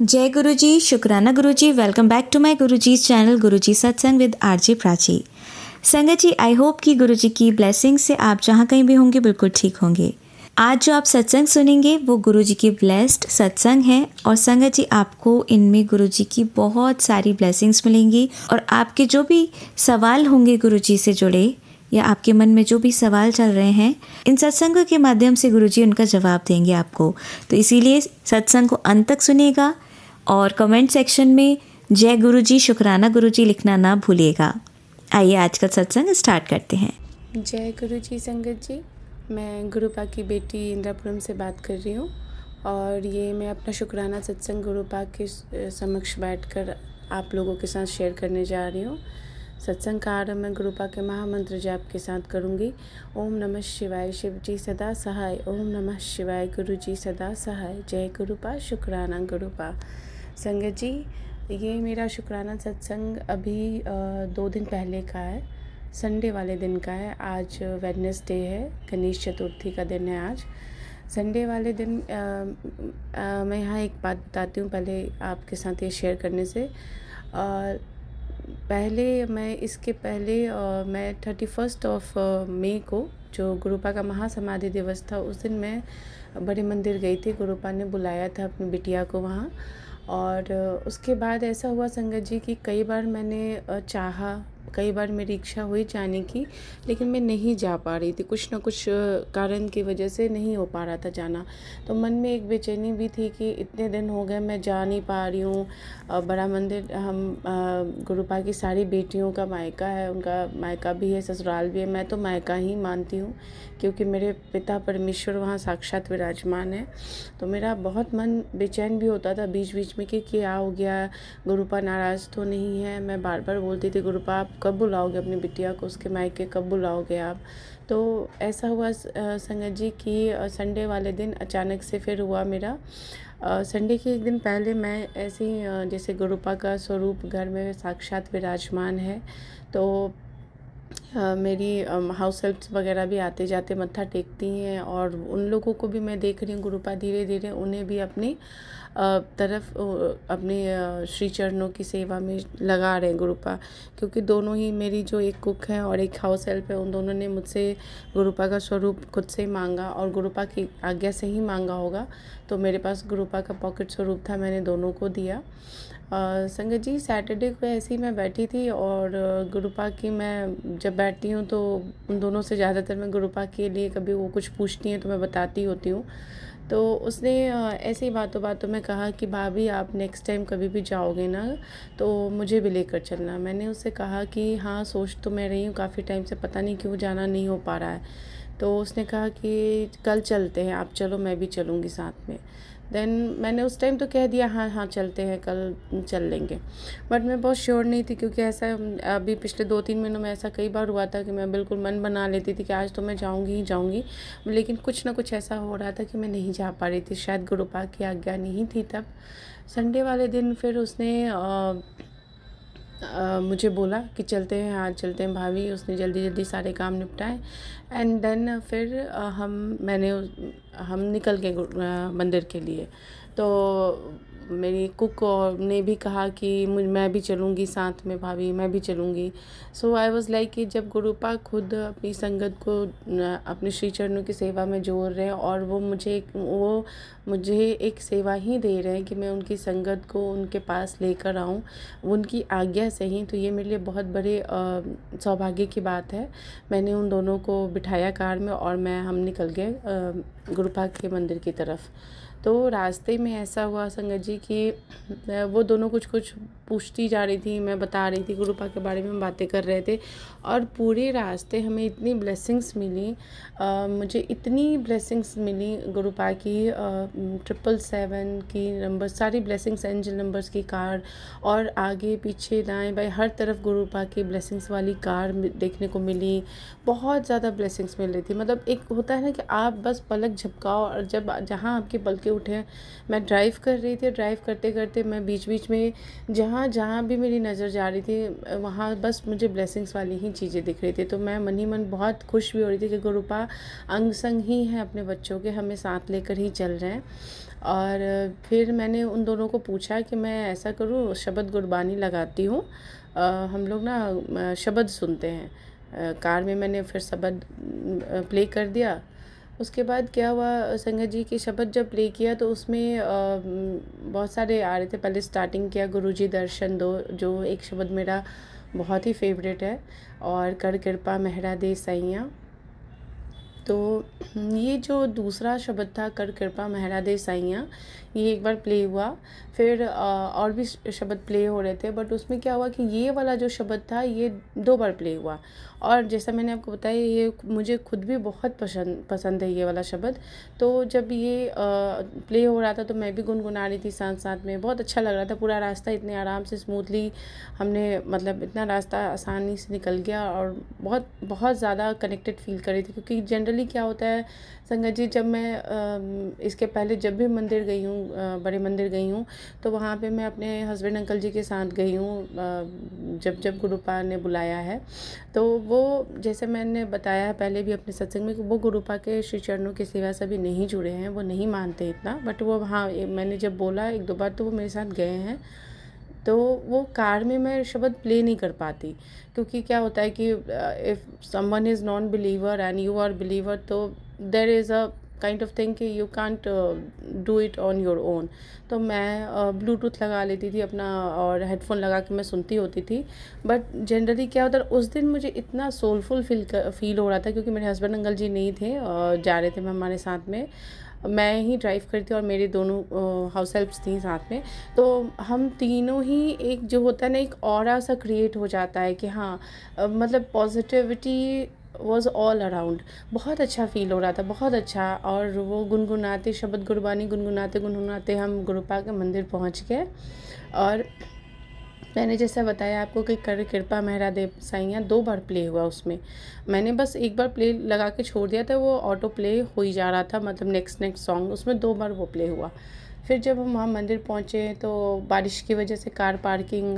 जय गुरु जी, शुक्राना गुरु जी। Welcome back to my Guru ji channel गुरु जी सत्संग विद आरजे प्राची। संगत जी, आई होप कि गुरु जी की ब्लेसिंग से आप जहाँ कहीं भी होंगे बिल्कुल ठीक होंगे। आज जो आप सत्संग सुनेंगे वो गुरु जी की ब्लेस्ड सत्संग है और संगत जी आपको इनमें गुरु जी की बहुत सारी ब्लेसिंग्स मिलेंगी और आपके जो भी सवाल होंगे गुरु जी से जुड़े या आपके मन में जो भी सवाल चल रहे हैं, इन सत्संगों के माध्यम से गुरुजी उनका जवाब देंगे आपको। तो इसीलिए सत्संग को अंत तक सुनिएगा और कमेंट सेक्शन में जय गुरुजी, शुक्राना गुरुजी लिखना ना भूलिएगा। आइए आज का सत्संग स्टार्ट करते हैं। जय गुरु जी। संगत जी, मैं गुरुपा की बेटी इंद्रापुरम से बात कर रही हूँ और ये मैं अपना शुक्राना सत्संग गुरुपा के समक्ष बैठकर आप लोगों के साथ शेयर करने जा रही हूँ। सत्संग का आरंभ मैं गुरुपा के महामंत्र जाप के साथ करूँगी। ओम नमः शिवाय, शिव जी सदा सहाय। ओम नमः शिवाय, गुरु जी सदा सहाय। जय गुरुपा, शुक्राना गुरुपा। संगत जी, ये मेरा शुक्राना सत्संग अभी 2 दिन पहले का है, संडे वाले दिन का है। आज वेडनेसडे है, गणेश चतुर्थी का दिन है आज। संडे वाले दिन मैं यहाँ एक बात बताती हूँ पहले आपके साथ ये शेयर करने से। इसके पहले मैं 31 ऑफ मई को जो गुरुपा का महासमाधि दिवस था उस दिन मैं बड़े मंदिर गई थी। गुरुपा ने बुलाया था अपनी बिटिया को वहाँ और उसके बाद ऐसा हुआ संगत जी कि कई बार मैंने चाहा, कई बार मेरी इच्छा हुई जाने की, लेकिन मैं नहीं जा पा रही थी। कुछ ना कुछ कारण की वजह से नहीं हो पा रहा था जाना। तो मन में एक बेचैनी भी थी कि इतने दिन हो गए मैं जा नहीं पा रही हूँ। बड़ा मंदिर गुरुपा की सारी बेटियों का मायका है, उनका मायका भी है, ससुराल भी है। मैं तो मायका ही मानती हूँ क्योंकि मेरे पिता परमेश्वर वहाँ साक्षात विराजमान है। तो मेरा बहुत मन बेचैन भी होता था बीच बीच में कि क्या हो गया, गुरुपा नाराज़ तो नहीं है। मैं बार बार बोलती थी, गुरुपा आप कब बुलाओगे अपनी बिटिया को, उसके मायके कब बुलाओगे आप। तो ऐसा हुआ संगत जी कि संडे वाले दिन अचानक से फिर हुआ मेरा। संडे के एक दिन पहले मैं ऐसे ही जैसे गुरुपा का स्वरूप घर में साक्षात विराजमान है, तो मेरी हाउस हेल्प्स वगैरह भी आते जाते मत्था टेकती हैं और उन लोगों को भी मैं देख रही हूँ गुरुपा धीरे धीरे उन्हें भी अपनी तरफ अपने श्री चरणों की सेवा में लगा रहे हैं गुरुपा। क्योंकि दोनों ही, मेरी जो एक कुक है और एक हाउस हेल्प है, उन दोनों ने मुझसे गुरुपा का स्वरूप खुद से मांगा और गुरुपा की आज्ञा से ही मांगा होगा। तो मेरे पास गुरुपा का पॉकेट स्वरूप था, मैंने दोनों को दिया। संगत जी, सैटरडे को ऐसे ही मैं बैठी थी और गुरुपा की, मैं जब बैठती हूँ तो उन दोनों से ज़्यादातर मैं गुरुपा के लिए कभी वो कुछ पूछती हैं तो मैं बताती होती हूँ। तो उसने ऐसे ही बातों बातों में कहा कि भाभी आप नेक्स्ट टाइम कभी भी जाओगे ना तो मुझे भी लेकर चलना। मैंने उससे कहा कि हाँ, सोच तो मैं रही हूँ काफ़ी टाइम से, पता नहीं क्यों जाना नहीं हो पा रहा है। तो उसने कहा कि कल चलते हैं, आप चलो मैं भी चलूँगी साथ में। देन मैंने उस टाइम तो कह दिया हाँ हाँ चलते हैं, कल चल लेंगे। बट मैं बहुत श्योर नहीं थी क्योंकि ऐसा अभी पिछले 2-3 महीनों में ऐसा कई बार हुआ था कि मैं बिल्कुल मन बना लेती थी कि आज तो मैं जाऊंगी ही जाऊंगी, लेकिन कुछ ना कुछ ऐसा हो रहा था कि मैं नहीं जा पा रही थी। शायद गुरुपा की आज्ञा नहीं थी तब। संडे वाले दिन फिर उसने मुझे बोला कि चलते हैं, आज चलते हैं भाभी। उसने जल्दी जल्दी सारे काम निपटाए एंड देन फिर हम निकल गए मंदिर के लिए। तो मेरी कुक ने भी कहा कि मैं भी चलूँगी साथ में भाभी, मैं भी चलूँगी। सो आई वाज लाइक कि जब गुरुपा खुद अपनी संगत को अपने श्री चरणों की सेवा में जोड़ रहे हैं और वो मुझे एक सेवा ही दे रहे हैं कि मैं उनकी संगत को उनके पास लेकर आऊँ उनकी आज्ञा से ही, तो ये मेरे लिए बहुत बड़े सौभाग्य की बात है। मैंने उन दोनों को बिठाया कार में और हम निकल गए गुरुपा के मंदिर की तरफ। तो रास्ते में ऐसा हुआ संगत जी कि वो दोनों कुछ कुछ पूछती जा रही थी, मैं बता रही थी, गुरुपा के बारे में बातें कर रहे थे और पूरे रास्ते हमें इतनी ब्लेसिंग्स मिली। मुझे इतनी ब्लेसिंग्स मिली गुरुपा की, 777 की नंबर, सारी ब्लेसिंग्स, एंजल नंबर्स की कार और आगे पीछे दाएं बाएं हर तरफ गुरुपा की ब्लेसिंग्स वाली कार देखने को मिली। बहुत ज़्यादा ब्लेसिंग्स मिल रही थी। मतलब एक होता है ना कि आप बस पलक झपकाओ और जब जहाँ आपके पलके उठे। मैं ड्राइव कर रही थी, ड्राइव करते करते मैं बीच बीच में जहाँ जहाँ भी मेरी नज़र जा रही थी वहाँ बस मुझे ब्लेसिंग्स वाली ही चीज़ें दिख रही थी। तो मैं मन ही मन बहुत खुश भी हो रही थी कि गुरुपा अंग संग ही है अपने बच्चों के, हमें साथ लेकर ही चल रहे हैं। फिर मैंने उन दोनों को पूछा कि मैं ऐसा करूँ, शबद गुरबानी लगाती हूँ, हम लोग ना शबद सुनते हैं। कार में मैंने फिर शबद प्ले कर दिया। उसके बाद क्या हुआ, संगत जी की शबद जब प्ले किया तो उसमें बहुत सारे आ रहे थे। पहले स्टार्टिंग किया गुरुजी दर्शन दो, जो एक शबद मेरा बहुत ही फेवरेट है, और कर कृपा मेहरा दे सैया। तो ये जो दूसरा शब्द था, कर कृपा मेहरा दे साइयाँ, ये एक बार प्ले हुआ। फिर और भी शब्द प्ले हो रहे थे, बट उसमें क्या हुआ कि ये वाला जो शब्द था ये 2 बार प्ले हुआ। और जैसा मैंने आपको बताया, ये मुझे खुद भी बहुत पसंद है ये वाला शब्द। तो जब ये प्ले हो रहा था तो मैं भी गुनगुना रही थी साथ साथ में। बहुत अच्छा लग रहा था। पूरा रास्ता इतने आराम से स्मूथली हमने, मतलब इतना रास्ता आसानी से निकल गया, और बहुत बहुत ज़्यादा कनेक्टेड फील कर रही थी। क्योंकि जनरली क्या होता है संगत जी, जब मैं इसके पहले जब भी मंदिर गई हूँ, बड़े मंदिर गई हूँ, तो वहाँ पे मैं अपने हस्बैंड अंकल जी के साथ गई हूँ, जब जब गुरुपा ने बुलाया है। तो वो, जैसे मैंने बताया है पहले भी अपने सत्संग में, कि वो गुरुपा के श्री चरणों की सेवा से अभी नहीं जुड़े हैं, वो नहीं मानते इतना। बट वो, हाँ, मैंने जब बोला 1-2 बार तो वो मेरे साथ गए हैं। तो वो कार में मैं शब्द प्ले नहीं कर पाती, क्योंकि क्या होता है कि if someone is non believer and you are believer, तो there is a kind of thing कि you can't do it on your own. तो मैं ब्लूटूथ लगा लेती थी अपना, और हेडफोन लगा के मैं सुनती होती थी। बट जनरली क्या होता है, उस दिन मुझे इतना सोलफुल फील हो रहा था, क्योंकि मेरे हस्बैंड अंकल जी नहीं थे, जा रहे थे हमारे साथ में। मैं ही ड्राइव करती थी और मेरी दोनों हाउस हेल्प्स थी साथ में। तो हम तीनों ही, एक जो होता है ना, एक ऑरा सा क्रिएट हो जाता है कि हाँ, मतलब पॉजिटिविटी वॉज ऑल अराउंड। बहुत अच्छा फील हो रहा था, बहुत अच्छा। और वो गुनगुनाते शब्द गुरबानी गुनगुनाते गुनगुनाते हम गुरुपा के मंदिर पहुंच गए। और मैंने जैसा बताया आपको कि कर कृपा मेहरा दे साइयाँ 2 बार प्ले हुआ उसमें। मैंने बस 1 बार प्ले लगा के छोड़ दिया था, वो ऑटो प्ले हो ही जा रहा था, मतलब नेक्स्ट सॉन्ग, उसमें 2 बार वो प्ले हुआ। फिर जब हम वहाँ मंदिर पहुँचे तो बारिश की वजह से कार पार्किंग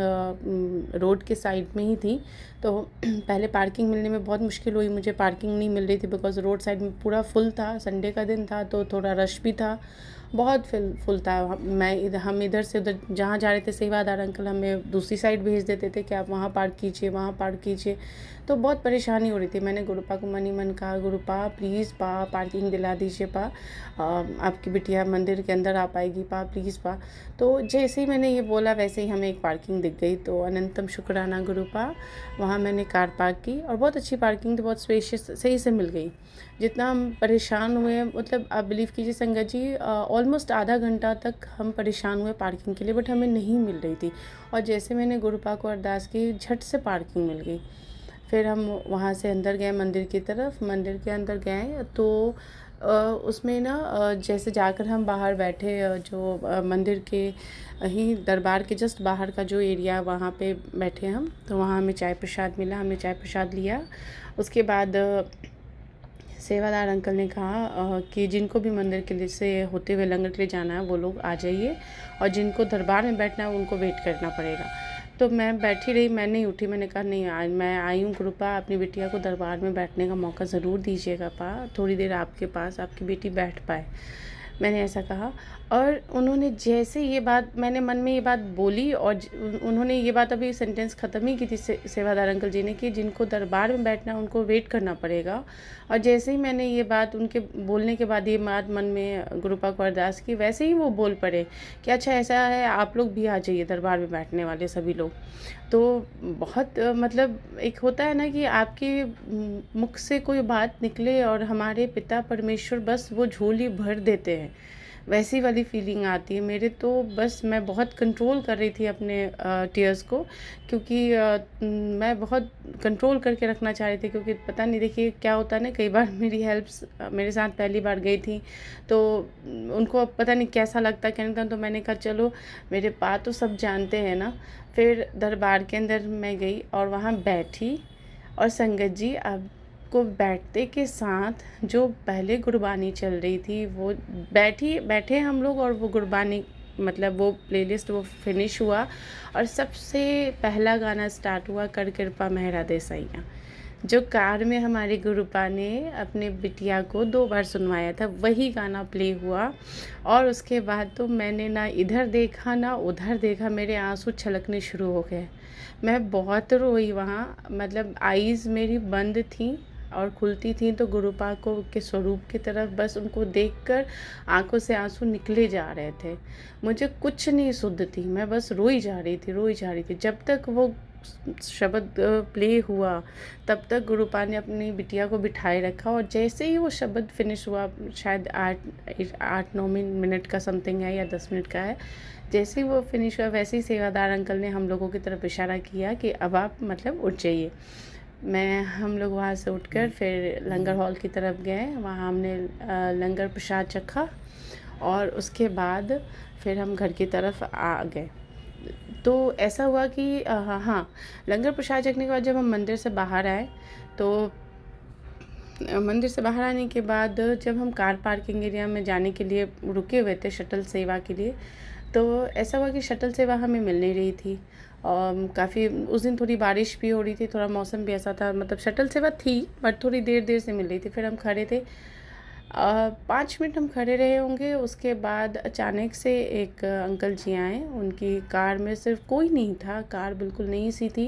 रोड के साइड में ही थी। तो पहले पार्किंग मिलने में बहुत मुश्किल हुई, मुझे पार्किंग नहीं मिल रही थी, बिकॉज़ रोड साइड में पूरा फुल था, संडे का दिन था तो थोड़ा रश भी था, बहुत फुल था। हम इधर से उधर जहाँ जा रहे थे, सेवादार अंकल हमें दूसरी साइड भेज देते थे कि आप वहाँ पार्क कीजिए, वहाँ पार्क कीजिए। तो बहुत परेशानी हो रही थी। मैंने गुरुपा को मन ही मन कहा, गुरुपा प्लीज़ पा पार्किंग दिला दीजिए पा, आपकी बिटिया मंदिर के अंदर आ पाएगी पा, प्लीज़ पा। तो जैसे ही मैंने ये बोला वैसे ही हमें एक पार्किंग दिख गई। तो अनंतम शुक्राना गुरुपा, वहाँ मैंने कार पार्क की, और बहुत अच्छी पार्किंग थी, बहुत स्पेशियस, सही से मिल गई। जितना हम परेशान हुए, मतलब आप बिलीव कीजिए संगत जी, ऑलमोस्ट आधा घंटा तक हम परेशान हुए पार्किंग के लिए, बट हमें नहीं मिल रही थी। और जैसे मैंने गुरुपा को अरदास की, झट से पार्किंग मिल गई। फिर हम वहाँ से अंदर गए मंदिर की तरफ। मंदिर के अंदर गए तो उसमें ना, जैसे जाकर हम बाहर बैठे, जो मंदिर के ही दरबार के जस्ट बाहर का जो एरिया, वहाँ पे बैठे हम। तो वहाँ हमें चाय प्रसाद मिला, हमने चाय प्रसाद लिया। उसके बाद सेवादार अंकल ने कहा कि जिनको भी मंदिर के लिए से होते हुए लंगर के लिए जाना है वो लोग आ जाइए, और जिनको दरबार में बैठना है उनको वेट करना पड़ेगा। तो मैं बैठी रही, मैं नहीं उठी। मैंने कहा नहीं, आज मैं आई हूँ गुरुपा, अपनी बिटिया को दरबार में बैठने का मौका ज़रूर दीजिएगा पा, थोड़ी देर आपके पास आपकी बेटी बैठ पाए, मैंने ऐसा कहा। और उन्होंने जैसे ये बात, मैंने मन में ये बात बोली, और उन्होंने ये बात अभी सेंटेंस ख़त्म ही की थी सेवादार अंकल जी ने, कि जिनको दरबार में बैठना उनको वेट करना पड़ेगा। और जैसे ही मैंने ये बात उनके बोलने के बाद ये बात मन में गुरुपा को अरदास की, वैसे ही वो बोल पड़े कि अच्छा ऐसा है, आप लोग भी आ जाइए, दरबार में बैठने वाले सभी लोग। तो बहुत मतलब एक होता है ना कि आपके मुख से कोई बात निकले और हमारे पिता परमेश्वर बस वो झोली भर देते हैं, वैसी वाली फीलिंग आती है मेरे। तो बस मैं बहुत कंट्रोल कर रही थी अपने टीयर्स को, क्योंकि मैं बहुत कंट्रोल करके रखना चाह रही थी। क्योंकि पता नहीं, देखिए क्या होता है ना, कई बार मेरी हेल्प्स मेरे साथ पहली बार गई थी, तो उनको अब पता नहीं कैसा लगता क्या नहीं था। तो मैंने कहा चलो, मेरे पा तो सब जानते हैं ना। फिर दरबार के अंदर मैं गई और वहाँ बैठी, और संगत जी को बैठते के साथ जो पहले गुरबानी चल रही थी, वो बैठे हम लोग, और वो गुरबानी, मतलब वो प्लेलिस्ट वो फिनिश हुआ, और सबसे पहला गाना स्टार्ट हुआ, कर कृपा मेहरा दे सैया। जो कार में हमारे गुरुपा ने अपने बिटिया को 2 बार सुनवाया था, वही गाना प्ले हुआ। और उसके बाद तो मैंने ना इधर देखा ना उधर देखा, मेरे आँसू छलकने शुरू हो गए। मैं बहुत रोई वहाँ, मतलब आईज़ मेरी बंद थी और खुलती थी तो गुरुपा को के स्वरूप की तरफ बस उनको देखकर आँखों से आँसू निकले जा रहे थे। मुझे कुछ नहीं सुध थी, मैं बस रोई जा रही थी, रोई जा रही थी। जब तक वो शब्द प्ले हुआ तब तक गुरुपा ने अपनी बिटिया को बिठाए रखा, और जैसे ही वो शब्द फिनिश हुआ, शायद 8-9 मिनट का समथिंग है या 10 मिनट का है, जैसे ही वो फिनिश हुआ वैसे ही सेवादार अंकल ने हम लोगों की तरफ इशारा किया कि अब आप मतलब उठ जाइए। हम लोग वहाँ से उठकर फिर लंगर हॉल की तरफ गए। वहाँ हमने लंगर प्रसाद चखा और उसके बाद फिर हम घर की तरफ आ गए। तो ऐसा हुआ कि हाँ, लंगर प्रसाद चखने के बाद जब हम मंदिर से बाहर आए तो मंदिर से बाहर आने के बाद जब हम कार पार्किंग एरिया में जाने के लिए रुके हुए थे शटल सेवा के लिए, तो ऐसा हुआ कि शटल सेवा हमें मिल नहीं रही थी। काफ़ी उस दिन थोड़ी बारिश भी हो रही थी, थोड़ा मौसम भी ऐसा था, मतलब शटल सेवा थी बट थोड़ी देर से मिल रही थी। फिर हम खड़े थे, 5 मिनट हम खड़े रहे होंगे। उसके बाद अचानक से एक अंकल जी आए, उनकी कार में सिर्फ कोई नहीं था, कार बिल्कुल नई सी थी।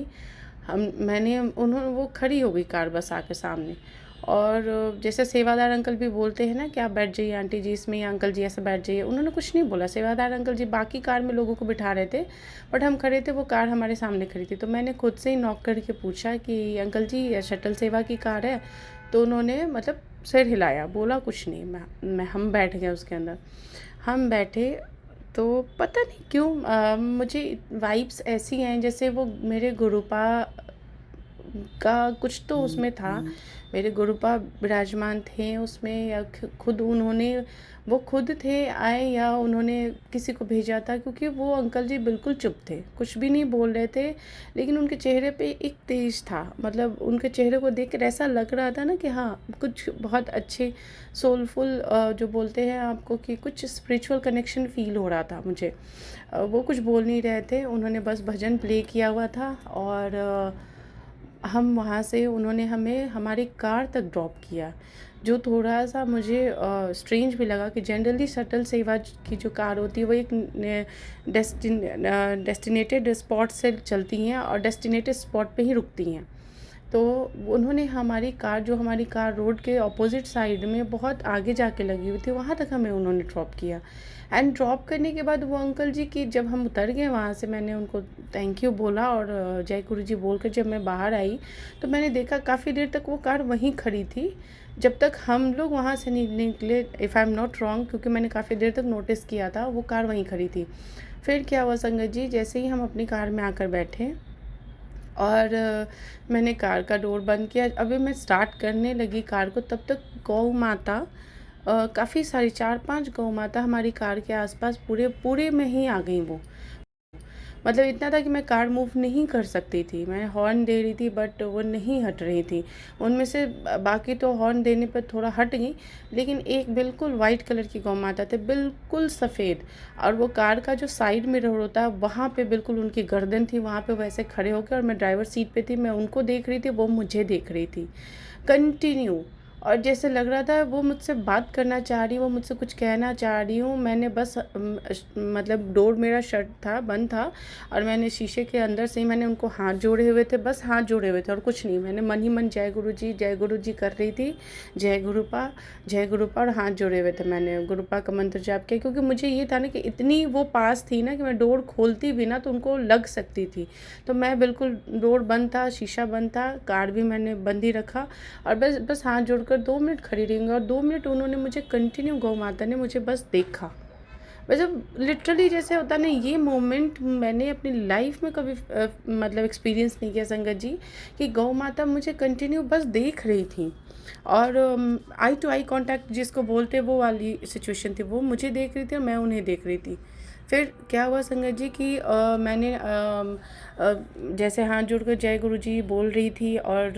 उन्होंने वो खड़ी हो गई कार बस आके सामने, और जैसे सेवादार अंकल भी बोलते हैं ना कि आप बैठ जाइए आंटी जी इसमें, या अंकल जी ऐसे बैठ जाइए, उन्होंने कुछ नहीं बोला। सेवादार अंकल जी बाकी कार में लोगों को बिठा रहे थे बट हम खड़े थे, वो कार हमारे सामने खड़ी थी। तो मैंने खुद से ही नॉक करके पूछा कि अंकल जी ये शटल सेवा की कार है? तो उन्होंने मतलब सिर हिलाया, बोला कुछ नहीं। हम बैठ गए उसके अंदर। हम बैठे तो पता नहीं क्यों मुझे वाइब्स ऐसी हैं जैसे वो मेरे गुरुपा का कुछ तो उसमें था। मेरे गुरुपा विराजमान थे उसमें, या खुद उन्होंने, वो खुद थे आए, या उन्होंने किसी को भेजा था, क्योंकि वो अंकल जी बिल्कुल चुप थे, कुछ भी नहीं बोल रहे थे। लेकिन उनके चेहरे पे एक तेज था, मतलब उनके चेहरे को देख कर ऐसा लग रहा था ना कि हाँ कुछ बहुत अच्छे सोलफुल, जो बोलते हैं आपको कि कुछ स्पिरिचुअल कनेक्शन फील हो रहा था मुझे। वो कुछ बोल नहीं रहे थे, उन्होंने बस भजन प्ले किया हुआ था, और हम वहाँ से उन्होंने हमें हमारी कार तक ड्रॉप किया, जो थोड़ा सा मुझे स्ट्रेंज भी लगा कि जनरली शटल सेवा की जो कार होती है वो एक डेस्टिनेटेड स्पॉट से चलती हैं और डेस्टिनेटेड स्पॉट पे ही रुकती हैं। तो उन्होंने हमारी कार रोड के ऑपोजिट साइड में बहुत आगे जाके लगी हुई थी, वहाँ तक हमें उन्होंने ड्रॉप किया। एंड ड्रॉप करने के बाद वो अंकल जी की, जब हम उतर गए वहाँ से, मैंने उनको थैंक यू बोला, और जय गुरु जी बोल कर जब मैं बाहर आई तो मैंने देखा काफ़ी देर तक वो कार वहीं खड़ी थी, जब तक हम लोग वहाँ से नहीं निकले, if I am not wrong, क्योंकि मैंने काफ़ी देर तक नोटिस किया था वो कार वहीं खड़ी थी। फिर क्या हुआ संगत जी, जैसे ही हम अपनी कार में आकर बैठे और मैंने कार का डोर बंद किया, अभी मैं स्टार्ट करने लगी कार को, तब तक गौ माता, काफ़ी सारी 4-5 गौ माता हमारी कार के आसपास पूरे में ही आ गई। वो मतलब इतना था कि मैं कार मूव नहीं कर सकती थी, मैं हॉर्न दे रही थी बट वो नहीं हट रही थी। उनमें से बाकी तो हॉर्न देने पर थोड़ा हट गई, लेकिन एक बिल्कुल वाइट कलर की गौ माता थे, बिल्कुल सफ़ेद, और वो कार का जो साइड मिरर होता है वहाँ पे बिल्कुल उनकी गर्दन थी, वहाँ पे वैसे खड़े होकर, और मैं ड्राइवर सीट पे थी, मैं उनको देख रही थी, वो मुझे देख रही थी कंटिन्यू। और जैसे लग रहा था वो मुझसे बात करना चाह रही, वो मुझसे कुछ कहना चाह रही हूँ। मैंने बस मतलब डोर मेरा शट था, बंद था, और मैंने शीशे के अंदर से ही मैंने उनको हाथ जोड़े हुए थे, बस हाथ जोड़े हुए थे और कुछ नहीं। मैंने मन ही मन जय गुरु जी कर रही थी, जय गुरुपा, और हाथ जोड़े हुए थे। मैंने गुरुपा का मंत्र जाप किया, क्योंकि मुझे ये था ना कि इतनी वो पास थी ना कि मैं डोर खोलती भी ना तो उनको लग सकती थी। तो मैं बिल्कुल, डोर बंद था, शीशा बंद था, कार भी मैंने बंद ही रखा, और बस हाथ जोड़कर 2 मिनट खड़ी रही। और 2 मिनट उन्होंने मुझे कंटिन्यू, गौ माता ने मुझे बस देखा, मतलब लिटरली जैसे होता ना, ये मोमेंट मैंने अपनी लाइफ में कभी मतलब एक्सपीरियंस नहीं किया संगत जी, कि गौ माता मुझे कंटिन्यू बस देख रही थी, और आई टू आई कांटेक्ट जिसको बोलते वो वाली सिचुएशन थी, वो मुझे देख रही थी और मैं उन्हें देख रही थी। फिर क्या हुआ संगत जी कि मैंने जैसे हाथ जोड़कर जय गुरु जी बोल रही थी और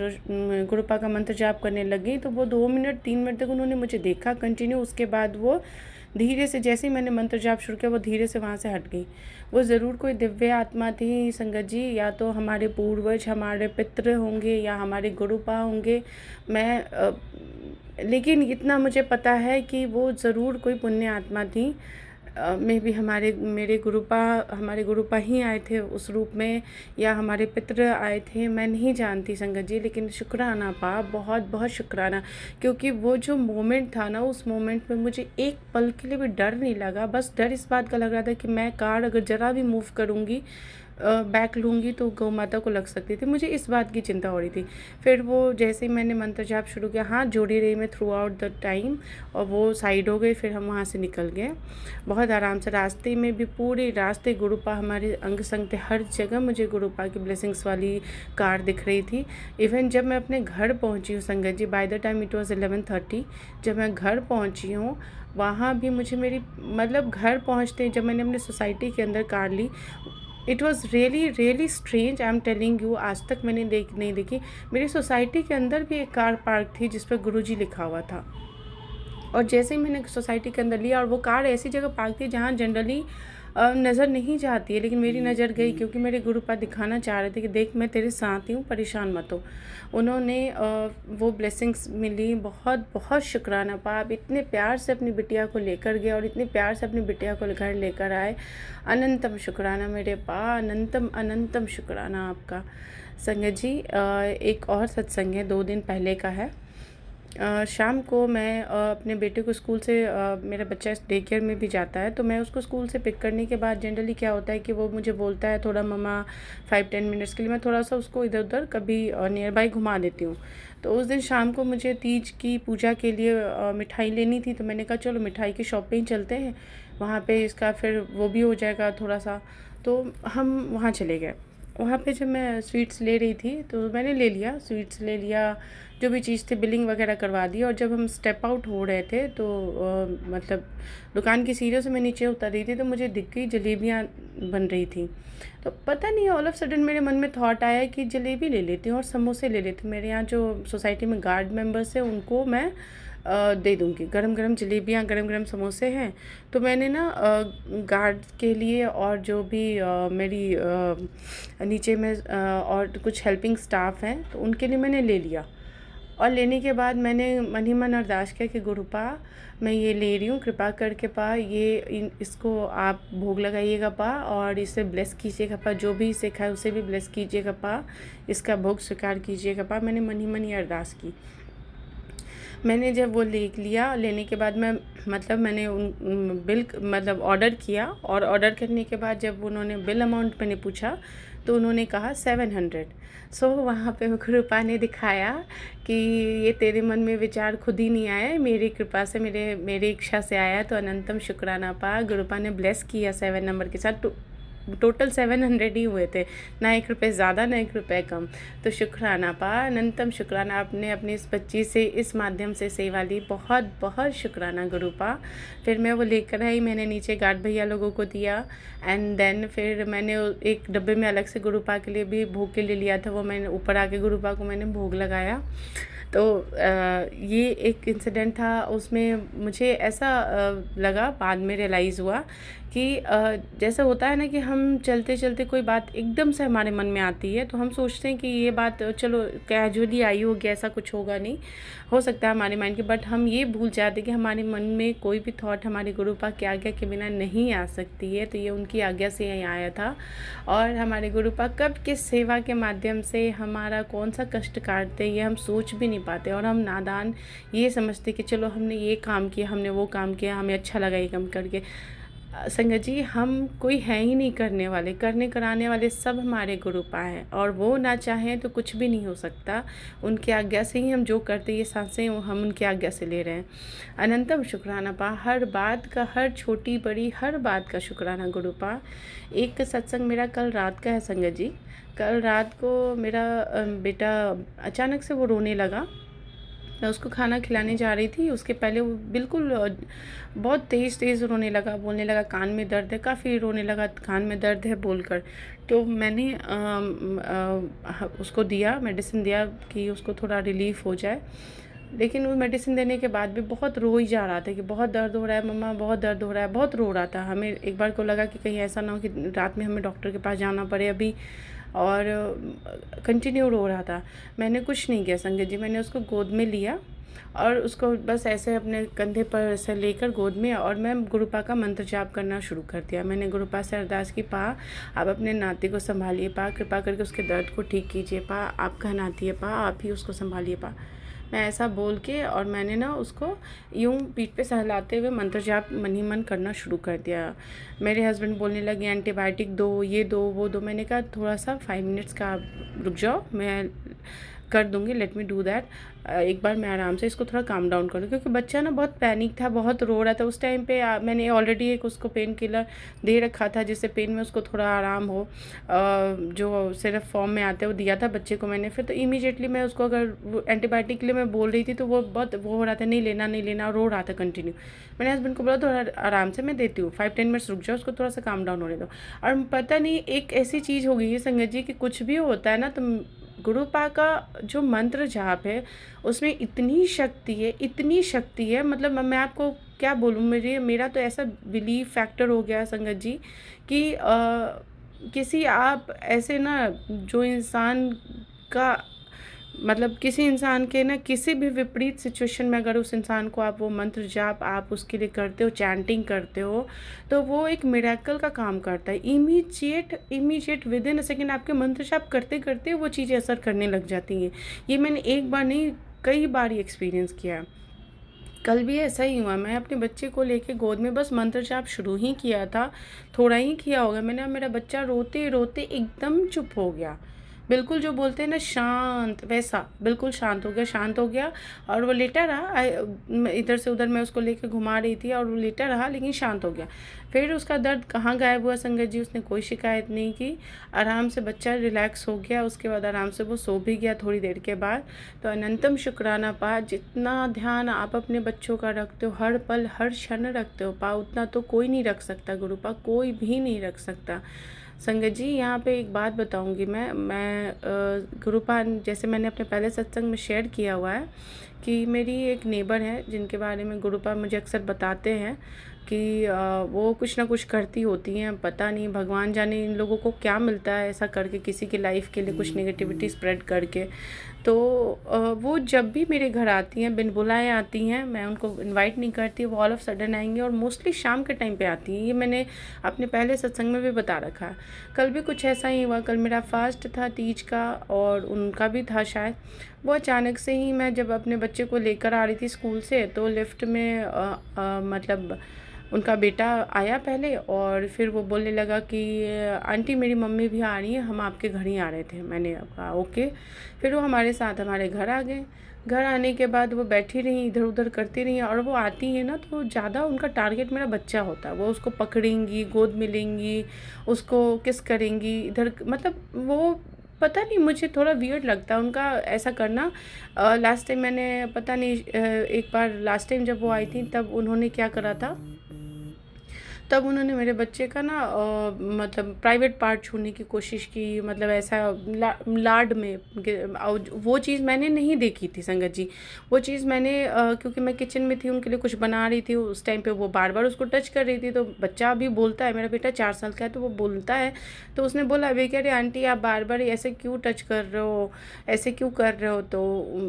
गुरुपा का मंत्र जाप करने लगी, तो वो 2 मिनट 3 मिनट तक उन्होंने मुझे देखा कंटिन्यू। उसके बाद वो धीरे से जैसे ही मैंने मंत्र जाप शुरू किया वो धीरे से वहाँ से हट गई। वो ज़रूर कोई दिव्य आत्मा थी संगत जी, या तो हमारे पूर्वज, हमारे पितृ होंगे या हमारे गुरुपा होंगे। लेकिन इतना मुझे पता है कि वो ज़रूर कोई पुण्य आत्मा थी। मे बी मेरे गुरुपा ही आए थे उस रूप में, या हमारे पितृ आए थे, मैं नहीं जानती संगत जी। लेकिन शुक्राना पा, बहुत बहुत शुक्राना, क्योंकि वो जो मोमेंट था ना, उस मोमेंट में मुझे एक पल के लिए भी डर नहीं लगा। बस डर इस बात का लग रहा था कि मैं कार अगर ज़रा भी मूव करूँगी, बैक लूँगी तो गौ माता को लग सकती थी। मुझे इस बात की चिंता हो रही थी। फिर वो जैसे ही मैंने मंत्र जाप शुरू किया, हाथ जोड़ी रही मैं थ्रू आउट द टाइम, और वो साइड हो गई। फिर हम वहाँ से निकल गए बहुत आराम से। रास्ते में भी पूरे रास्ते गुरुपा हमारे अंग संग थे। हर जगह मुझे गुरुपा की ब्लेसिंग्स वाली कार दिख रही थी। इवन जब मैं अपने घर पहुँची हूँ Sangat ji, by the time it was 11:30, जब मैं घर पहुँची हूँ वहाँ भी मुझे मेरी मतलब घर पहुँचते जब मैंने अपने सोसाइटी के अंदर कार ली, it was really really strange, I am telling you. आज तक मैंने नहीं देखी। मेरी सोसाइटी के अंदर भी एक कार पार्क थी जिस पर गुरुजी लिखा हुआ था, और जैसे ही मैंने सोसाइटी के अंदर लिया, और वो कार ऐसी जगह पार्क थी जहाँ जनरली नज़र नहीं जाती है, लेकिन मेरी नज़र गई, क्योंकि मेरे गुरुपा दिखाना चाह रहे थे कि देख मैं तेरे साथ ही हूँ, परेशान मत हो। उन्होंने वो ब्लेसिंग्स मिली। बहुत बहुत शुक्राना पा। आप इतने प्यार से अपनी बिटिया को लेकर गए और इतने प्यार से अपनी बिटिया को घर लेकर आए। अनंतम शुक्राना मेरे पा, अनंतम अनंतम शुक्राना आपका। संगत जी, एक और सत्संग है, 2 दिन पहले का है। शाम को मैं अपने बेटे को स्कूल से, मेरा बच्चा डे केयर में भी जाता है, तो मैं उसको स्कूल से पिक करने के बाद जनरली क्या होता है कि वो मुझे बोलता है थोड़ा मम्मा 5-10 मिनट्स के लिए मैं थोड़ा सा उसको इधर उधर कभी नियर बाई घुमा देती हूँ। तो उस दिन शाम को मुझे तीज की पूजा के लिए मिठाई लेनी थी, तो मैंने कहा चलो मिठाई की शॉप पे ही चलते हैं, वहाँ पे इसका फिर वो भी हो जाएगा थोड़ा सा। तो हम वहाँ चले गए। वहाँ पे जब मैं स्वीट्स ले रही थी तो मैंने ले लिया, स्वीट्स ले लिया, जो भी चीज़ थी बिलिंग वगैरह करवा दी। और जब हम स्टेप आउट हो रहे थे तो मतलब दुकान की सीढ़ियों से मैं नीचे उतर रही थी, तो मुझे दिख गई जलेबियाँ बन रही थी। तो पता नहीं ऑल ऑफ सडन मेरे मन में थॉट आया कि जलेबी ले लेती हूँ और समोसे ले लेती हूँ। मेरे यहाँ जो सोसाइटी में गार्ड मेंबर्स हैं उनको मैं दे दूँगी। गरम गरम जलेबियाँ, गरम गरम समोसे हैं। तो मैंने ना गार्ड के लिए और जो भी मेरी नीचे में और कुछ हेल्पिंग स्टाफ हैं तो उनके लिए मैंने ले लिया। और लेने के बाद मैंने मन ही मन अरदास किया कि गुरुपा मैं ये ले रही हूँ, कृपा करके पा इसको आप भोग लगाइएगा पा, और इसे ब्लेस कीजिएगा पा, जो भी इसे खाए उसे भी ब्लेस कीजिएगा पा, इसका भोग स्वीकार कीजिएगा पा। मैंने मन ही मन ये अरदास की। मैंने जब वो लिया, लेने के बाद मैंने बिल मतलब ऑर्डर किया, और ऑर्डर करने के बाद जब उन्होंने बिल अमाउंट मैंने पूछा तो उन्होंने कहा 700। सो वहाँ पे कृपा ने दिखाया कि ये तेरे मन में विचार खुद ही नहीं आया, मेरी कृपा से, मेरी इच्छा से आया। तो अनंतम शुक्राना पा, गुरुपा ने ब्लेस किया 7 नंबर के साथ। टोटल 700 ही हुए थे, ना 1 रुपये ज़्यादा ना 1 रुपये कम। तो शुक्राना पा, अनंतम शुक्राना। आपने अपनी इस बच्ची से इस माध्यम से सेवा ली, बहुत बहुत शुक्राना गुरुपा। फिर मैं वो लेकर आई, मैंने नीचे गार्ड भैया लोगों को दिया, एंड देन फिर मैंने एक डब्बे में अलग से गुरुपा के लिए भी भोग के लिए लिया था, वो मैंने ऊपर आके गुरुपा को मैंने भोग लगाया। तो ये एक इंसिडेंट था। उसमें मुझे ऐसा लगा, बाद में रियलाइज़ हुआ कि जैसा होता है ना कि हम चलते चलते कोई बात एकदम से हमारे मन में आती है, तो हम सोचते हैं कि ये बात चलो कैजुअली आई होगी, ऐसा कुछ होगा नहीं, हो सकता है हमारे माइंड के, बट हम ये भूल जाते हैं कि हमारे मन में कोई भी थॉट हमारे गुरुपा की आज्ञा के बिना नहीं आ सकती है। तो ये उनकी आज्ञा से यहीं आया था। और हमारे गुरुपा कब किस सेवा के माध्यम से हमारा कौन सा कष्ट काटते ये हम सोच भी नहीं पाते, और हम नादान ये समझते कि चलो हमने ये काम किया, हमने वो काम किया, हमें अच्छा लगा ये काम करके। संगत जी, हम कोई है ही नहीं करने वाले, करने कराने वाले सब हमारे गुरुपा हैं, और वो ना चाहें तो कुछ भी नहीं हो सकता। उनकी आज्ञा से ही हम जो करते, ये सांसें हम उनकी आज्ञा से ले रहे हैं। अनंतम शुक्राना पा, हर बात का, हर छोटी बड़ी हर बात का शुक्राना गुरुपा। एक सत्संग मेरा कल रात का है संगत जी। कल रात को मेरा बेटा अचानक से वो रोने लगा। मैं उसको खाना खिलाने जा रही थी, उसके पहले वो बिल्कुल बहुत तेज़ रोने लगा, बोलने लगा कान में दर्द है, काफ़ी रोने लगा कान में दर्द है बोलकर। तो मैंने उसको दिया, मेडिसिन दिया कि उसको थोड़ा रिलीफ़ हो जाए। लेकिन वो मेडिसिन देने के बाद भी बहुत रो ही जा रहा था कि बहुत दर्द हो रहा है मम्मा, बहुत दर्द हो रहा है, बहुत रो रहा था। हमें एक बार को लगा कि कहीं ऐसा ना हो कि रात में हमें डॉक्टर के पास जाना पड़े अभी, और कंटिन्यू रो रहा था। मैंने कुछ नहीं किया संगत जी, मैंने उसको गोद में लिया और उसको बस ऐसे अपने कंधे पर ऐसे लेकर गोद में, और मैं गुरुपा का मंत्र जाप करना शुरू कर दिया। मैंने गुरुपा से अरदास की, पा आप अपने नाती को संभालिए, पा कृपा करके उसके दर्द को ठीक कीजिए, पा आपका नाती है, पा आप ही उसको संभालिए, पा। मैं ऐसा बोल के और मैंने ना उसको यूं पीठ पे सहलाते हुए मंत्र जाप मन ही मन करना शुरू कर दिया। मेरे हस्बैंड बोलने लगे एंटीबायोटिक दो, ये दो, वो दो। मैंने कहा थोड़ा सा 5 मिनट्स का रुक जाओ, मैं कर दूँगी, लेट मी डू दैट। एक बार मैं आराम से इसको थोड़ा काम डाउन करूँ, क्योंकि बच्चा ना बहुत पैनिक था, बहुत रो रहा था उस टाइम पे। मैंने ऑलरेडी एक उसको पेन किलर दे रखा था जिससे पेन में उसको थोड़ा आराम हो, जो सिरप फॉर्म में आते हैं वो दिया था बच्चे को मैंने। फिर तो इमीडिएटली मैं उसको, अगर एंटीबायोटिक के लिए मैं बोल रही थी तो वो बहुत वो हो रहा था, नहीं लेना नहीं लेना, रो रहा था कंटिन्यू। मैंने हस्बैंड को बोला थोड़ा आराम से मैं देती हूँ, 5-10 मिनट्स रुक जाओ, उसको थोड़ा सा काम डाउन होने दो। और पता नहीं एक ऐसी चीज़ हो गई है संगत जी कि कुछ भी होता है ना, तो गुरुपा का जो मंत्र जाप है उसमें इतनी शक्ति है, इतनी शक्ति है, मतलब मैं आपको क्या बोलूँ, मेरा तो ऐसा बिलीव फैक्टर हो गया संगत जी कि किसी आप ऐसे ना, जो इंसान का मतलब किसी इंसान के ना किसी भी विपरीत सिचुएशन में अगर उस इंसान को आप वो मंत्र जाप आप उसके लिए करते हो, चैंटिंग करते हो, तो वो एक मिरेकल का काम करता है। Immediate with in a second आपके मंत्र जाप करते करते वो चीज़ें असर करने लग जाती हैं। ये मैंने एक बार नहीं कई बार ही एक्सपीरियंस किया। कल भी ऐसा ही हुआ, मैं अपने बच्चे को लेके गोद में बस मंत्र जाप शुरू ही किया था, थोड़ा ही किया होगा मैंने, मेरा बच्चा रोते रोते एकदम चुप हो गया, बिल्कुल जो बोलते हैं ना शांत, वैसा बिल्कुल शांत हो गया। और वो लेटा रहा, इधर से उधर मैं उसको लेके घुमा रही थी और वो लेटा रहा, लेकिन शांत हो गया। फिर उसका दर्द कहाँ गायब हुआ संगत जी, उसने कोई शिकायत नहीं की, आराम से बच्चा रिलैक्स हो गया। उसके बाद आराम से वो सो भी गया थोड़ी देर के बाद। तो अनंतम शुक्राना पा, जितना ध्यान आप अपने बच्चों का रखते हो, हर पल हर क्षण रखते हो पा, उतना तो कोई नहीं रख सकता गुरुपा, कोई भी नहीं रख सकता। संगत जी यहाँ पे एक बात बताऊंगी मैं गुरुपा, जैसे मैंने अपने पहले सत्संग में शेयर किया हुआ है कि मेरी एक नेबर है जिनके बारे में गुरुपा मुझे अक्सर बताते हैं कि वो कुछ ना कुछ करती होती हैं, पता नहीं भगवान जाने इन लोगों को क्या मिलता है ऐसा करके, किसी की लाइफ के लिए कुछ नेगेटिविटी स्प्रेड करके। तो वो जब भी मेरे घर आती हैं, बिन बुलाए आती हैं, मैं उनको इनवाइट नहीं करती, वो ऑल ऑफ सडन आएंगी और मोस्टली शाम के टाइम पे आती हैं। ये मैंने अपने पहले सत्संग में भी बता रखा है। कल भी कुछ ऐसा ही हुआ, कल मेरा फास्ट था तीज का और उनका भी था शायद। वो अचानक से ही, मैं जब अपने बच्चे को लेकर आ रही थी स्कूल से, तो लिफ्ट में मतलब उनका बेटा आया पहले, और फिर वो बोलने लगा कि आंटी मेरी मम्मी भी आ रही है, हम आपके घर ही आ रहे थे। मैंने कहा ओके। फिर वो हमारे साथ हमारे घर आ गए। घर आने के बाद वो बैठी रही, इधर उधर करती रही, और वो आती है ना तो ज़्यादा उनका टारगेट मेरा बच्चा होता है। वो उसको पकड़ेंगी, गोद में लेंगी, उसको किस करेंगी, इधर मतलब वो पता नहीं, मुझे थोड़ा वियर्ड लगता है उनका ऐसा करना। लास्ट टाइम मैंने पता नहीं एक बार लास्ट टाइम जब वो आई थी तब उन्होंने क्या करा था, तब उन्होंने मेरे बच्चे का ना मतलब प्राइवेट पार्ट छूने की कोशिश की, मतलब ऐसा लाड में वो चीज़ मैंने नहीं देखी थी संगत जी। वो चीज़ मैंने क्योंकि मैं किचन में थी, उनके लिए कुछ बना रही थी उस टाइम पे, वो बार बार उसको टच कर रही थी। तो बच्चा अभी बोलता है, मेरा बेटा 4 साल का है, तो वो बोलता है। तो उसने बोला अभी कह रहे आंटी आप बार बार ऐसे क्यों टच कर रहे हो, ऐसे क्यों कर रहे हो। तो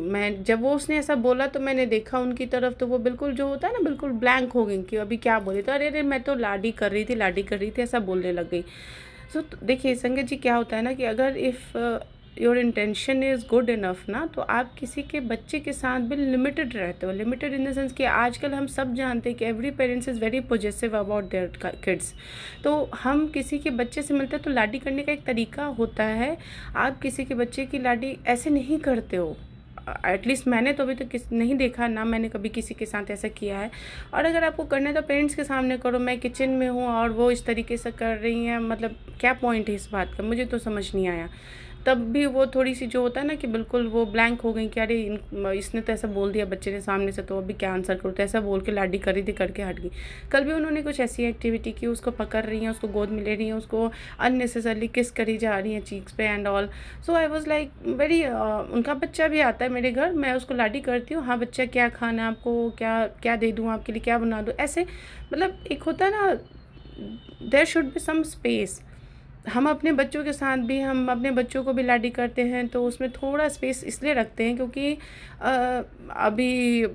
मैं जब वो उसने ऐसा बोला तो मैंने देखा उनकी तरफ, तो वो बिल्कुल जो होता है ना बिल्कुल ब्लैंक हो गई कि अभी क्या बोले। तो अरे मैं तो लाडी कर रही थी ऐसा बोलने लग गई। सो देखिए संगत जी क्या होता है ना कि अगर if your intention is good enough ना, तो आप किसी के बच्चे के साथ भी लिमिटेड रहते हो। लिमिटेड इन द सेंस कि आजकल हम सब जानते हैं कि every parents is very positive about their kids. तो हम किसी के बच्चे से मिलते हैं तो लाडी करने का एक तरीका होता है। आप किसी के बच्चे की लाडी ऐसे नहीं करते हो, एटलीस्ट मैंने तो अभी तक नहीं देखा ना, मैंने कभी किसी के साथ ऐसा किया है। और अगर आपको करना है तो पेरेंट्स के सामने करो। मैं किचन में हूँ और वो इस तरीके से कर रही हैं, मतलब क्या पॉइंट है इस बात का, मुझे तो समझ नहीं आया। तब भी वो थोड़ी-सी जो होता है ना कि बिल्कुल वो ब्लैंक हो गई कि अरे इसने तो ऐसा बोल दिया बच्चे ने सामने से, तो अभी क्या आंसर करूँ? तो ऐसा बोल के लाडी कर रही थी, करके हट गई। कल भी उन्होंने कुछ ऐसी एक्टिविटी की, उसको पकड़ रही हैं, उसको गोद में ले रही हैं, उसको अननेसेसरली किस करी जा रही हैं चीक्स पे and all. So I was like very उनका बच्चा भी आता है मेरे घर, मैं उसको लाडी करती हूँ, हाँ, बच्चा क्या खाना है आपको? क्या क्या दे दूँ आपके लिए? क्या बना दूँ? ऐसे मतलब एक होता है ना, there should be some space. हम अपने बच्चों के साथ भी, हम अपने बच्चों को भी लाडी करते हैं तो उसमें थोड़ा स्पेस इसलिए रखते हैं क्योंकि अभी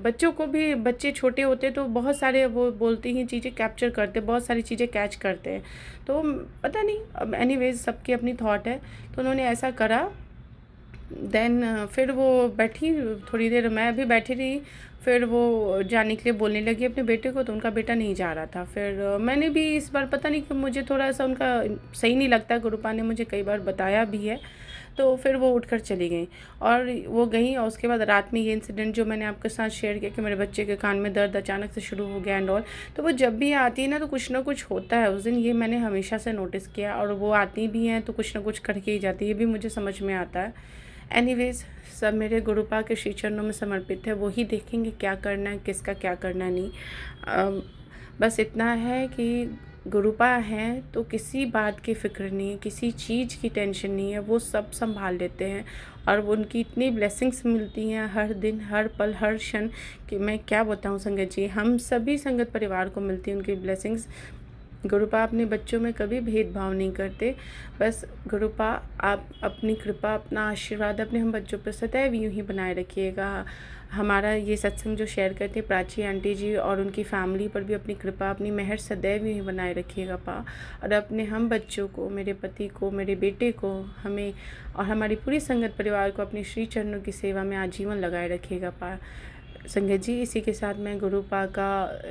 बच्चों को भी, बच्चे छोटे होते हैं तो बहुत सारे वो बोलती हैं चीज़ें कैप्चर करते हैं, बहुत सारी चीज़ें कैच करते हैं। तो पता नहीं, अब एनीवेज सबकी अपनी थॉट है, तो उन्होंने ऐसा करा। देन फिर वो बैठी, थोड़ी देर मैं भी बैठी रही, फिर वो जाने के लिए बोलने लगी अपने बेटे को, तो उनका बेटा नहीं जा रहा था। फिर मैंने भी इस बार, पता नहीं कि मुझे थोड़ा सा उनका सही नहीं लगता, गुरुपा ने मुझे कई बार बताया भी है, तो फिर वो उठकर चली गई और वो गई। और उसके बाद रात में ये इंसिडेंट जो मैंने आपके साथ शेयर किया कि मेरे बच्चे के कान में दर्द अचानक से शुरू हो गया एंड ऑल, तो वो जब भी आती है ना तो कुछ ना कुछ होता है उस दिन, ये मैंने हमेशा से नोटिस किया। और वो आती भी हैं तो कुछ ना कुछ करके ही जाती है, ये भी मुझे समझ में आता है। एनीवेज, सब मेरे गुरुपा के श्री चरणों में समर्पित है, वो ही देखेंगे क्या करना है, किसका क्या करना नहीं। बस इतना है कि गुरुपा हैं तो किसी बात की फ़िक्र नहीं है, किसी चीज़ की टेंशन नहीं है, वो सब संभाल लेते हैं। और वो उनकी इतनी ब्लेसिंग्स मिलती हैं हर दिन, हर पल, हर क्षण, कि मैं क्या बताऊँ संगत जी। हम सभी संगत परिवार को मिलती हैं उनकी ब्लेसिंग्स। गुरुपा अपने बच्चों में कभी भेदभाव नहीं करते। बस गुरुपा, आप अपनी कृपा, अपना आशीर्वाद अपने हम बच्चों पर सदैव यूँ ही बनाए रखिएगा। हमारा ये सत्संग जो शेयर करते प्राची आंटी जी और उनकी फैमिली पर भी अपनी कृपा, अपनी मेहर सदैव यूँ ही बनाए रखिएगा पा। और अपने हम बच्चों को, मेरे पति को, मेरे बेटे को, हमें और हमारी पूरी संगत परिवार को अपनी श्री चरणों की सेवा में आजीवन लगाए रखिएगा पा। संगत जी, इसी के साथ मैं गुरुपा का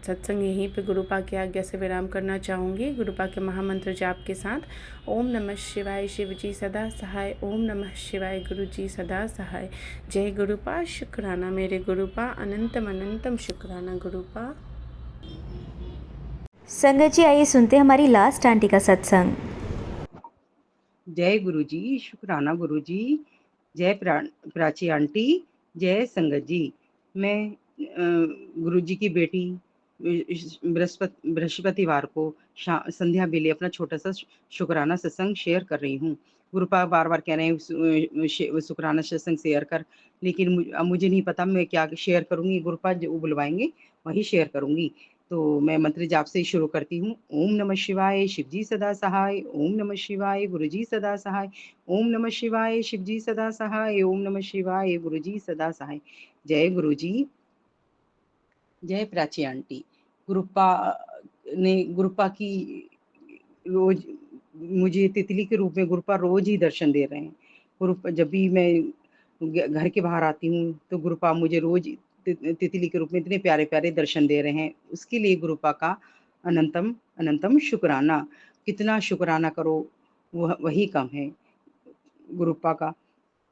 सत्संग यहीं पे गुरुपा की आज्ञा से विराम करना चाहूँगी, गुरुपा के महामंत्र जाप के साथ। ओम नमः शिवाय, शिव जी सदा सहाय। ओम नमः शिवाय, गुरु जी सदा सहाय। जय गुरुपा, शुक्राना मेरे गुरुपा, अनंतम अनंतम शुक्राना गुरुपा। संगत जी, आइए सुनते हैं हमारी लास्ट आंटी का सत्संग। जय गुरुजी, शुक्राना गुरुजी, जय प्राची आंटी, जय संगत जी। मैं गुरुजी की बेटी बृहस्पतिवार को संध्या बेले अपना छोटा सा शुक्राना सत्संग शेयर कर रही हूँ। गुरुपा बार बार कह रहे हैं शुक्राना सत्संग शेयर कर, लेकिन अब मुझे नहीं पता मैं क्या शेयर करूँगी। गुरुपा जो बुलवाएंगे वही शेयर करूँगी। तो मैं मंत्र जाप से ही शुरू करती हूँ। ओम नमः शिवाय, शिवजी सदा सहाय। ओम नमः शिवाय, गुरुजी सदा सहाय। ओम नमः शिवाय, शिवजी सदा सहाय। ओम नमः शिवाय, गुरुजी सदा सहाय। जय गुरुजी, जय प्राची आंटी। गुरुपा की रोज मुझे तितली के रूप में गुरुपा रोज ही दर्शन दे रहे हैं। गुरुपा जब भी मैं घर के बाहर आती हूँ तो गुरुपा मुझे रोज तितली के रूप में इतने प्यारे प्यारे दर्शन दे रहे हैं। उसके लिए गुरुपा का अनंतम अनंतम शुक्राना। कितना शुक्राना करो वही कम है गुरुपा का।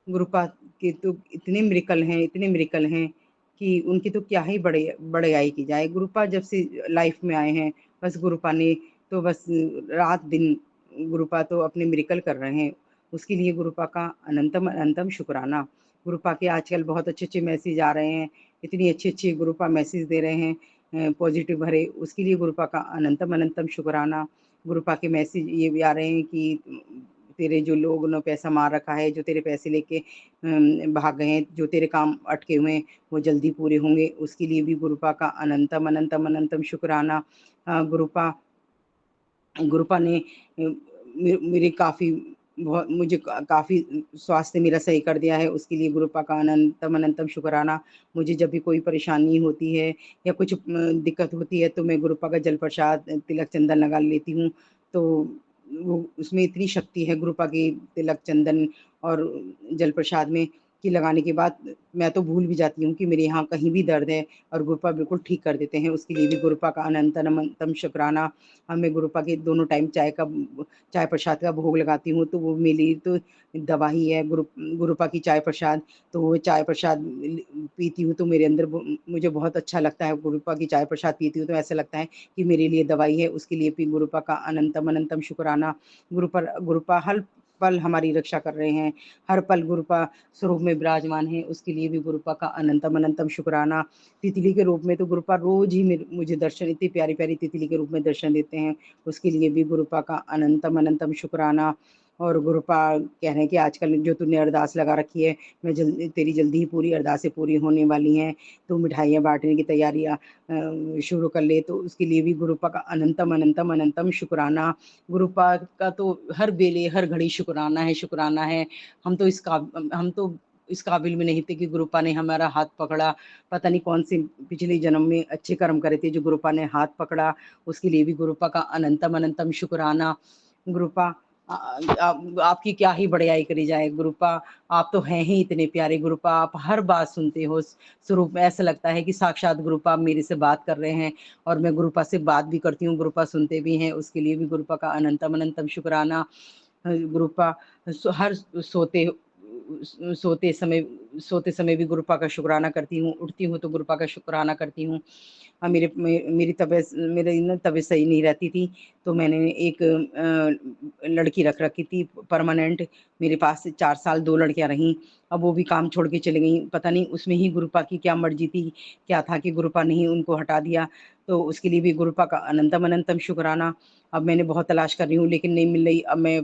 गुरुपा के तो इतने मिरेकल हैं कि उनकी तो क्या ही बड़ाई की जाए। गुरुपा जब से लाइफ में आए हैं, बस गुरुपा ने तो बस रात दिन गुरुपा तो अपने मिरेकल कर रहे हैं। उसके लिए गुरुपा का अनंतम अनंतम शुक्राना। गुरुपा के आजकल बहुत अच्छे मैसेज आ रहे हैं, इतनी अच्छे गुरुपा मैसेज दे रहे हैं पॉजिटिव भरे। उसके लिए गुरुपा का अनंतम अनंतम शुक्राना। गुरुपा के मैसेज ये भी आ रहे हैं कि तेरे जो लोग ने पैसा मार रखा है, जो तेरे पैसे लेके भाग गए हैं, जो तेरे काम अटके हुए हैं, वो जल्दी पूरे होंगे। उसके लिए भी गुरुपा का अनंतम अनंतम अनंतम शुक्राना। गुरुपा गुरुपा ने मेरे मुझे काफ़ी स्वास्थ्य मेरा सही कर दिया है। उसके लिए गुरुपा का अनंतम अनंतम शुक्राना। मुझे जब भी कोई परेशानी होती है या कुछ दिक्कत होती है तो मैं गुरुपा का जल प्रसाद तिलक चंदन लगा लेती हूँ। तो वो उसमें इतनी शक्ति है गुरुपा की तिलक चंदन और जल प्रसाद में कि लगाने के बाद मैं तो भूल भी जाती हूँ कि मेरे यहाँ कहीं भी दर्द है और गुरुपा बिल्कुल ठीक कर देते हैं। उसके लिए भी गुरुपा का अनंतम शुक्राना। मैं गुरुपा के दोनों टाइम चाय प्रसाद का भोग लगाती हूँ तो वो मेरे लिए तो दवा ही है। गुरुपा की चाय प्रसाद, तो वो चाय प्रसाद पीती हूँ तो मेरे अंदर मुझे बहुत अच्छा लगता है। गुरुपा की चाय प्रसाद पीती हूँ तो ऐसा लगता है कि मेरे लिए दवाई है। उसके लिए भी गुरुपा का अनंतम अनंतम शुक्राना। गुरुपा पल हमारी रक्षा कर रहे हैं, हर पल गुरुपा स्वरूप में विराजमान हैं, उसके लिए भी गुरुपा का अनंतम अनंतम शुक्राना। तितली के रूप में तो गुरुपा रोज़ ही मुझे दर्शन, इतनी प्यारी-प्यारी तितली के रूप में दर्शन देते हैं, उसके लिए भी गुरुपा का अनंतम अनंतम शुक्राना। और गुरुपा कह रहे हैं कि आजकल जो तूने अरदास लगा रखी है, मैं तेरी जल्दी ही पूरी अरदासें पूरी होने वाली हैं, तो मिठाइयाँ बाँटने की तैयारियाँ शुरू कर ले, तो उसके लिए भी गुरुपा का अनंतम अनंतम अनंतम शुक्राना। गुरुपा का तो हर बेले, हर घड़ी शुक्राना है, शुक्राना है। हम तो इस काबिल भी नहीं थे कि गुरुपा ने हमारा हाथ पकड़ा। पता नहीं कौन से पिछले जन्म में अच्छे कर्म करे थे जो गुरुपा ने हाथ पकड़ा, उसके लिए भी गुरुपा का अनंतम अनंतम शुक्राना। गुरुपा आपकी क्या ही बड़ाई करी जाए गुरुपा, आप तो हैं ही इतने प्यारे गुरुपा, आप हर बात सुनते हो। स्वरूप में ऐसा लगता है कि साक्षात गुरुपा मेरे से बात कर रहे हैं, और मैं गुरुपा से बात भी करती हूँ, गुरुपा सुनते भी हैं, उसके लिए भी गुरुपा का अनंतम अनंतम शुक्राना। गुरुपा हर सोते समय सोते समय भी गुरुपा का शुक्राना करती हूँ, उठती हूँ तो गुरुपा का शुक्राना करती हूँ। मेरी ना तबीयत सही नहीं रहती थी, तो मैंने एक लड़की रख रखी थी परमानेंट, मेरे पास 4 साल 2 लड़कियाँ रहीं। अब वो भी काम छोड़ के चली गईं, पता नहीं उसमें ही गुरुपा की क्या मर्ज़ी थी, क्या था कि गुरुपा ने ही उनको हटा दिया, तो उसके लिए भी गुरुपा का अनंतम अनंतम शुक्राना। अब मैंने बहुत तलाश कर रही हूँ लेकिन नहीं मिल रही। अब मैं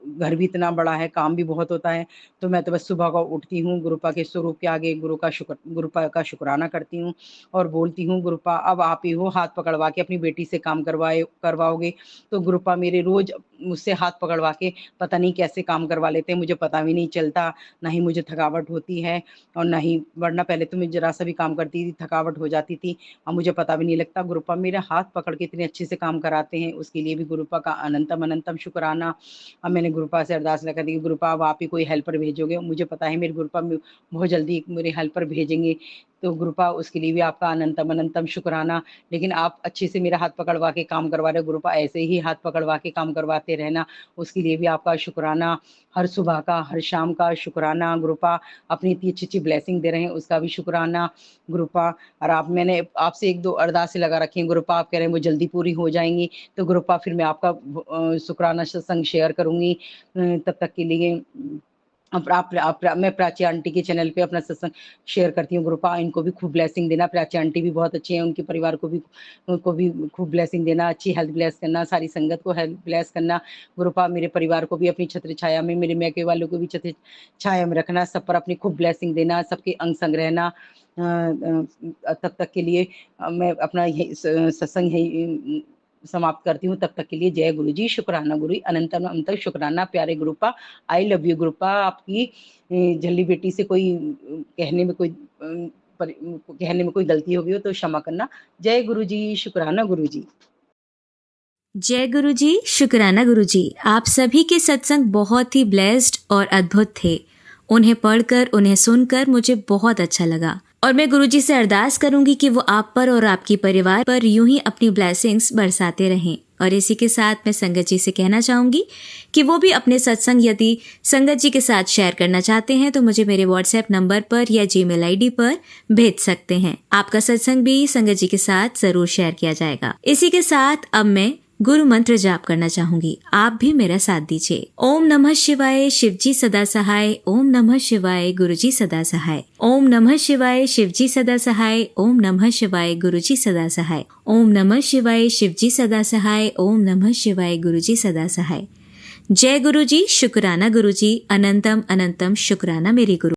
घर भी इतना बड़ा है, काम भी बहुत होता है, तो मैं तो बस सुबह को उठती हूँ, गुरुपा के स्वरूप के आगे गुरुपा का शुक्राना करती हूँ और बोलती हूँ, गुरुपा अब आप ही हो, हाथ पकड़वा के अपनी बेटी से काम करवाओगे। तो गुरुपा मेरे रोज़ मुझसे हाथ पकड़वा के पता नहीं कैसे काम करवा लेते हैं, मुझे पता भी नहीं चलता, ना ही मुझे थकावट होती है, और ना ही, वरना पहले तो मैं ज़रा-सा भी काम करती थी, थकावट हो जाती थी, अब मुझे पता भी नहीं लगता। गुरुपा मेरे हाथ पकड़ के इतने अच्छे से काम कराते हैं, उसके लिए भी गुरुपा का अनंतम अनंतम शुक्राना। अब मैंने गुरुपा से अरदास लगा दी कि गुरुपा अब आप ही कोई हेल्पर भेजोगे, मुझे पता है मेरे गुरुपा बहुत जल्दी एक मेरे हेल्पर भेजेंगे, तो गुरुपा उसके लिए भी आपका अनंतम अनंतम शुक्राना। लेकिन आप अच्छे से मेरा हाथ पकड़वा के काम करवा रहे हो गुरुपा, ऐसे ही हाथ पकड़वा के काम करवाते रहना, उसके लिए भी आपका शुक्राना। हर सुबह का, हर शाम का शुक्राना गुरुपा, अपनी इतनी अच्छी-अच्छी ब्लेसिंग दे रहे हैं, उसका भी शुक्राना गुरुपा। और मैंने आपसे 1-2 अरदासें लगा रखी हैं गुरुपा, आप कह रहे हैं वो जल्दी पूरी हो जाएँगी, तो गुरुपा फिर मैं आपका शुक्राना सत्संग शेयर करूँगी। तब तक के लिए मैं प्राची आंटी के चैनल पे अपना सत्संग शेयर करती हूँ गुरुपा, इनको भी खूब ब्लेसिंग देना। प्राची आंटी भी बहुत अच्छी हैं, उनके परिवार को भी, उनको भी खूब ब्लेसिंग देना, अच्छी हेल्थ ब्लेस करना, सारी संगत को हेल्थ ब्लेस करना। गुरुपा मेरे परिवार को भी अपनी छत्र छाया में, मेरे मैके वालों को भी छत्र छाया में रखना, सब पर अपनी खूब ब्लेसिंग देना, सबके अंग संग रहना। तब तक के लिए मैं अपना यही सत्संग यही समाप्त करती हूँ। तब तक के लिए जय गुरु जी, शुक्राना गुरु, अनंतम अनंत शुक्राना प्यारे गुरुपा। I love you गुरुपा। आपकी झल्ली बेटी से कोई कहने में कोई गलती हो गई हो तो क्षमा करना। जय गुरु जी, शुक्राना गुरु जी। जय गुरु जी, शुक्राना गुरु जी। आप सभी के सत्संग बहुत ही ब्लेस्ड और अद्भुत थे। उन्हें पढ़कर, उन्हें सुनकर मुझे बहुत अच्छा लगा, और मैं गुरुजी से अरदास करूंगी कि वो आप पर और आपकी परिवार पर यूं ही अपनी ब्लेसिंग्स बरसाते रहें। और इसी के साथ मैं संगत जी से कहना चाहूंगी कि वो भी अपने सत्संग यदि संगत जी के साथ शेयर करना चाहते हैं तो मुझे मेरे व्हाट्सएप नंबर पर या जीमेल आईडी पर भेज सकते हैं। आपका सत्संग भी संगत जी के साथ जरूर शेयर किया जाएगा। इसी के साथ अब मैं गुरु मंत्र जाप करना चाहूंगी, आप भी मेरा साथ दीजिए। ओम नमः शिवाय, शिवजी सदा सहाय। ओम नमः शिवाय, गुरुजी सदा सहाय। ओम नमः शिवाय, शिवजी सदा सहाय। ओम नमः शिवाय, गुरुजी सदा सहाय। ओम नमः शिवाय, शिवजी सदा सहाय। ओम नमः शिवाय, गुरुजी सदा सहाय। जय गुरुजी, शुक्राना गुरुजी, अनंतम अनंतम शुक्राना मेरे गुरु।